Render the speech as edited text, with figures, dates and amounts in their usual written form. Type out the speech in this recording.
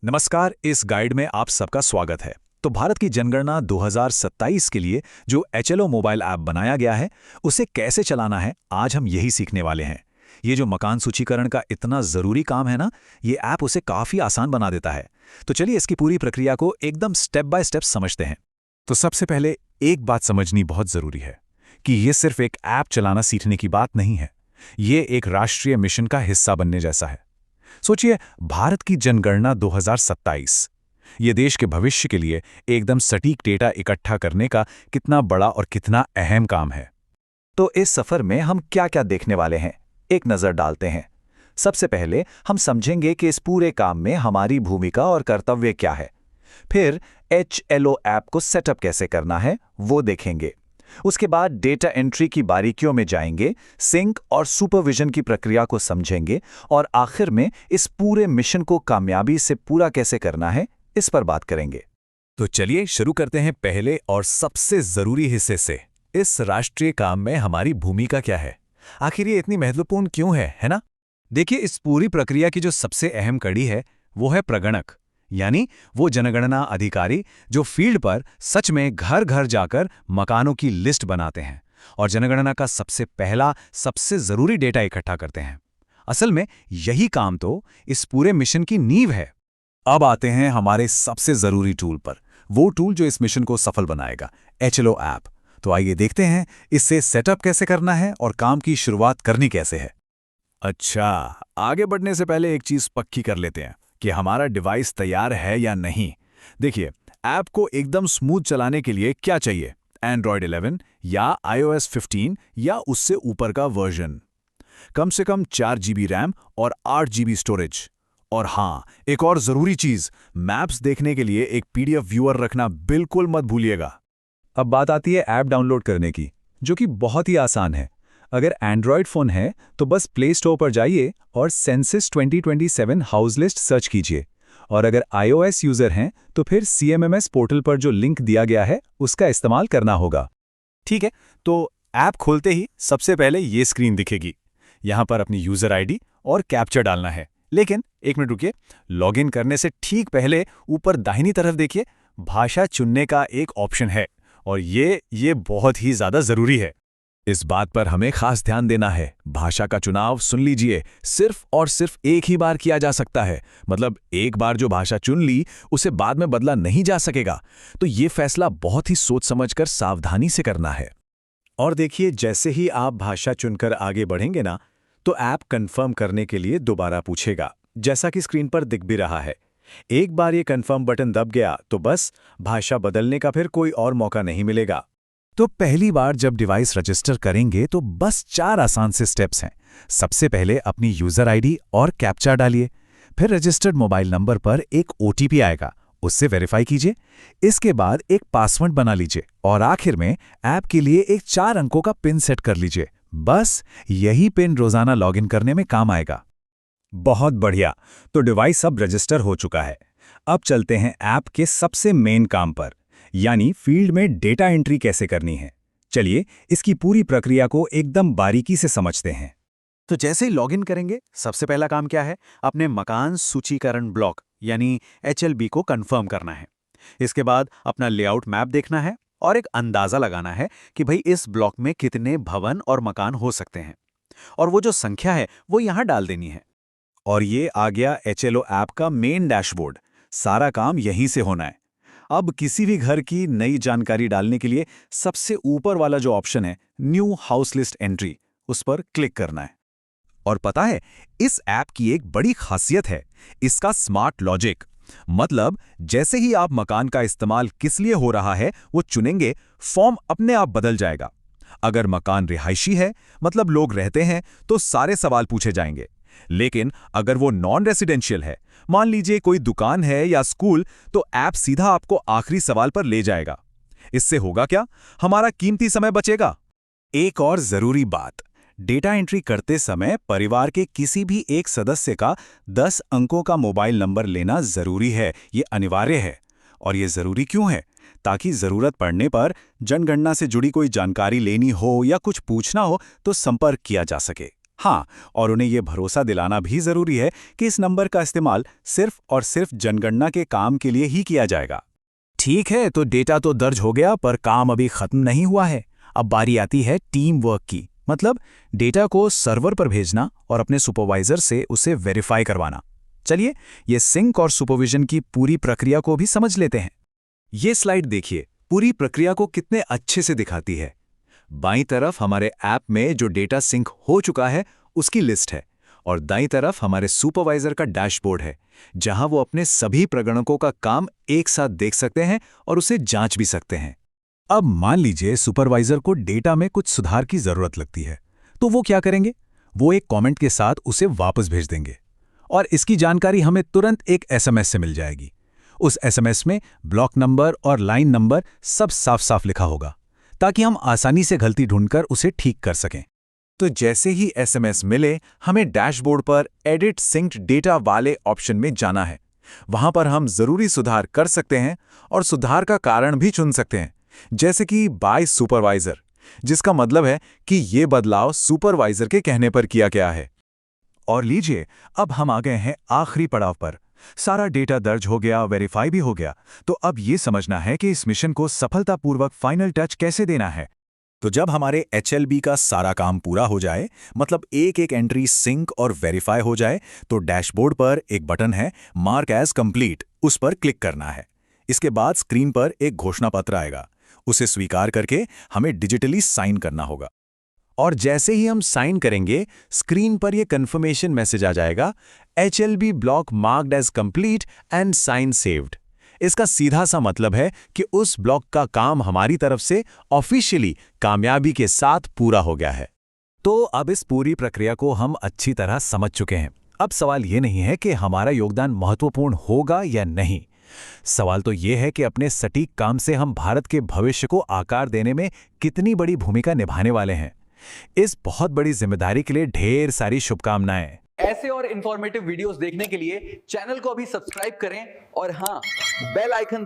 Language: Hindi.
नमस्कार। इस गाइड में आप सबका स्वागत है। तो भारत की जनगणना 2027 के लिए जो एचएलओ मोबाइल ऐप बनाया गया है, उसे कैसे चलाना है, आज हम यही सीखने वाले हैं। ये जो मकान सूचीकरण का इतना ज़रूरी काम है ना, ये ऐप उसे काफ़ी आसान बना देता है। तो चलिए इसकी पूरी प्रक्रिया को एकदम स्टेप बाय स्टेप समझते हैं। तो सबसे पहले एक बात समझनी बहुत ज़रूरी है कि ये सिर्फ एक ऐप चलाना सीखने की बात नहीं है। ये एक राष्ट्रीय मिशन का हिस्सा बनने जैसा है। सोचिए, भारत की जनगणना 2027, ये देश के भविष्य के लिए एकदम सटीक डेटा इकट्ठा करने का कितना बड़ा और कितना अहम काम है। तो इस सफर में हम क्या-क्या देखने वाले हैं, एक नजर डालते हैं। सबसे पहले हम समझेंगे कि इस पूरे काम में हमारी भूमिका और कर्तव्य क्या है। फिर एचएलओ ऐप को सेटअप कैसे करना है, वो देखेंगे। उसके बाद डेटा एंट्री की बारीकियों में जाएंगे, सिंक और सुपरविजन की प्रक्रिया को समझेंगे और आखिर में इस पूरे मिशन को कामयाबी से पूरा कैसे करना है, इस पर बात करेंगे। तो चलिए शुरू करते हैं पहले और सबसे जरूरी हिस्से से। इस राष्ट्रीय काम में हमारी भूमिका क्या है, आखिर ये इतनी महत्वपूर्ण क्यों है ना? देखिए, इस पूरी प्रक्रिया की जो सबसे अहम कड़ी है वो है प्रगणक, यानी वो जनगणना अधिकारी जो फील्ड पर सच में घर घर जाकर मकानों की लिस्ट बनाते हैं और जनगणना का सबसे पहला सबसे जरूरी डेटा इकट्ठा करते हैं। असल में यही काम तो इस पूरे मिशन की नींव है। अब आते हैं हमारे सबसे जरूरी टूल पर, वो टूल जो इस मिशन को सफल बनाएगा, एचएलओ ऐप। तो आइए देखते हैं इससे सेटअप कैसे करना है और काम की शुरुआत करनी कैसे है। अच्छा, आगे बढ़ने से पहले एक चीज पक्की कर लेते हैं कि हमारा डिवाइस तैयार है या नहीं। देखिए, ऐप को एकदम स्मूथ चलाने के लिए क्या चाहिए, एंड्रॉयड 11 या iOS 15 या उससे ऊपर का वर्जन। कम से कम 4 GB रैम और 8 GB स्टोरेज। और हाँ, एक और ज़रूरी चीज़, मैप्स देखने के लिए एक PDF व्यूअर रखना बिल्कुल मत भूलिएगा। अब बात आती है ऐप डाउनलोड करने की, जो कि बहुत ही आसान है। अगर एंड्रॉयड फ़ोन है तो बस प्ले स्टोर पर जाइए और सेंसस 2027 हाउस लिस्ट सर्च कीजिए। और अगर iOS यूज़र हैं तो फिर CMMS पोर्टल पर जो लिंक दिया गया है उसका इस्तेमाल करना होगा। ठीक है, तो ऐप खोलते ही सबसे पहले ये स्क्रीन दिखेगी। यहाँ पर अपनी यूज़र आईडी और कैप्चा डालना है। लेकिन एक मिनट रुकिए, लॉगिन करने से ठीक पहले ऊपर दाहिनी तरफ देखिए, भाषा चुनने का एक ऑप्शन है और ये बहुत ही ज़्यादा ज़रूरी है। इस बात पर हमें खास ध्यान देना है। भाषा का चुनाव, सुन लीजिए, सिर्फ और सिर्फ एक ही बार किया जा सकता है। मतलब एक बार जो भाषा चुन ली उसे बाद में बदला नहीं जा सकेगा। तो ये फैसला बहुत ही सोच समझकर सावधानी से करना है। और देखिए, जैसे ही आप भाषा चुनकर आगे बढ़ेंगे ना, तो ऐप कंफर्म करने के लिए दोबारा पूछेगा, जैसा कि स्क्रीन पर दिख भी रहा है। एक बार ये कंफर्म बटन दब गया तो बस भाषा बदलने का फिर कोई और मौका नहीं मिलेगा। तो पहली बार जब डिवाइस रजिस्टर करेंगे तो बस 4 आसान से स्टेप्स हैं। सबसे पहले अपनी यूज़र आईडी और कैप्चा डालिए। फिर रजिस्टर्ड मोबाइल नंबर पर एक OTP आएगा, उससे वेरीफाई कीजिए। इसके बाद एक पासवर्ड बना लीजिए और आखिर में ऐप के लिए एक 4 अंकों का पिन सेट कर लीजिए। बस यही पिन रोज़ाना लॉगिन करने में काम आएगा। बहुत बढ़िया, तो डिवाइस अब रजिस्टर हो चुका है। अब चलते हैं ऐप के सबसे मेन काम पर, यानी फील्ड में डेटा एंट्री कैसे करनी है। चलिए इसकी पूरी प्रक्रिया को एकदम बारीकी से समझते हैं। तो जैसे ही लॉगिन करेंगे, सबसे पहला काम क्या है, अपने मकान सूचीकरण ब्लॉक यानी HLB को कंफर्म करना है। इसके बाद अपना लेआउट मैप देखना है और एक अंदाजा लगाना है कि भाई इस ब्लॉक में कितने भवन और मकान हो सकते हैं, और वो जो संख्या है वो यहाँ डाल देनी है। और ये आ गया एचएलओ ऐप का मेन डैशबोर्ड। सारा काम यहीं से होना है। अब किसी भी घर की नई जानकारी डालने के लिए सबसे ऊपर वाला जो ऑप्शन है, न्यू हाउस लिस्ट एंट्री, उस पर क्लिक करना है। और पता है, इस ऐप की एक बड़ी खासियत है, इसका स्मार्ट लॉजिक। मतलब जैसे ही आप मकान का इस्तेमाल किस लिए हो रहा है वो चुनेंगे, फॉर्म अपने आप बदल जाएगा। अगर मकान रिहायशी है, मतलब लोग रहते हैं, तो सारे सवाल पूछे जाएंगे। लेकिन अगर वो नॉन रेसिडेंशियल है, मान लीजिए कोई दुकान है या स्कूल, तो ऐप सीधा आपको आखिरी सवाल पर ले जाएगा। इससे होगा क्या, हमारा कीमती समय बचेगा। एक और जरूरी बात, डेटा एंट्री करते समय परिवार के किसी भी एक सदस्य का 10 अंकों का मोबाइल नंबर लेना जरूरी है। ये अनिवार्य है। और ये जरूरी क्यों है? ताकि जरूरत पड़ने पर जनगणना से जुड़ी कोई जानकारी लेनी हो या कुछ पूछना हो तो संपर्क किया जा सके। हाँ, और उन्हें ये भरोसा दिलाना भी जरूरी है कि इस नंबर का इस्तेमाल सिर्फ और सिर्फ जनगणना के काम के लिए ही किया जाएगा। ठीक है, तो डेटा तो दर्ज हो गया, पर काम अभी खत्म नहीं हुआ है। अब बारी आती है टीम वर्क की, मतलब डेटा को सर्वर पर भेजना और अपने सुपरवाइजर से उसे वेरीफाई करवाना। चलिए, ये सिंक और सुपरविजन की पूरी प्रक्रिया को भी समझ लेते हैं। ये स्लाइड देखिए, पूरी प्रक्रिया को कितने अच्छे से दिखाती है। बाईं तरफ हमारे ऐप में जो डेटा सिंक हो चुका है उसकी लिस्ट है, और दाईं तरफ हमारे सुपरवाइजर का डैशबोर्ड है, जहां वो अपने सभी प्रगणकों का काम एक साथ देख सकते हैं और उसे जांच भी सकते हैं। अब मान लीजिए सुपरवाइजर को डेटा में कुछ सुधार की जरूरत लगती है, तो वो क्या करेंगे? वो एक कमेंट के साथ उसे वापस भेज देंगे, और इसकी जानकारी हमें तुरंत एक एसएमएस से मिल जाएगी। उस एसएमएस में ब्लॉक नंबर और लाइन नंबर सब साफ साफ लिखा होगा, ताकि हम आसानी से गलती ढूंढकर उसे ठीक कर सकें। तो जैसे ही एसएमएस मिले, हमें डैशबोर्ड पर एडिट सिंक्ड डेटा वाले ऑप्शन में जाना है। वहां पर हम जरूरी सुधार कर सकते हैं और सुधार का कारण भी चुन सकते हैं, जैसे कि बाय सुपरवाइजर, जिसका मतलब है कि ये बदलाव सुपरवाइजर के कहने पर किया गया है। और लीजिए, अब हम आ गए हैं आखिरी पड़ाव पर। सारा डेटा दर्ज हो गया, वेरीफाई भी हो गया, तो अब ये समझना है कि इस मिशन को सफलतापूर्वक फाइनल टच कैसे देना है। तो जब हमारे HLB का सारा काम पूरा हो जाए, मतलब एक एक एंट्री सिंक और वेरीफाई हो जाए, तो डैशबोर्ड पर एक बटन है मार्क एज कंप्लीट, उस पर क्लिक करना है। इसके बाद स्क्रीन पर एक घोषणा पत्र आएगा, उसे स्वीकार करके हमें डिजिटली साइन करना होगा। और जैसे ही हम साइन करेंगे, स्क्रीन पर यह कंफर्मेशन मैसेज आ जाएगा, HLB block marked as complete and sign saved. इसका सीधा सा मतलब है कि उस ब्लॉक का काम हमारी तरफ से ऑफिशियली कामयाबी के साथ पूरा हो गया है। तो अब इस पूरी प्रक्रिया को हम अच्छी तरह समझ चुके हैं। अब सवाल ये नहीं है कि हमारा योगदान महत्वपूर्ण होगा या नहीं। सवाल तो ये है कि अपने सटीक काम से हम भारत के भविष्य को आकार देने में कितनी बड़ी भूमिका निभाने वाले हैं। इस बहुत बड़ी जिम्मेदारी के लिए ढेर सारी शुभकामनाएं। ऐसे और इंफॉर्मेटिव वीडियोस देखने के लिए चैनल को अभी सब्सक्राइब करें और हाँ, बेल आइकन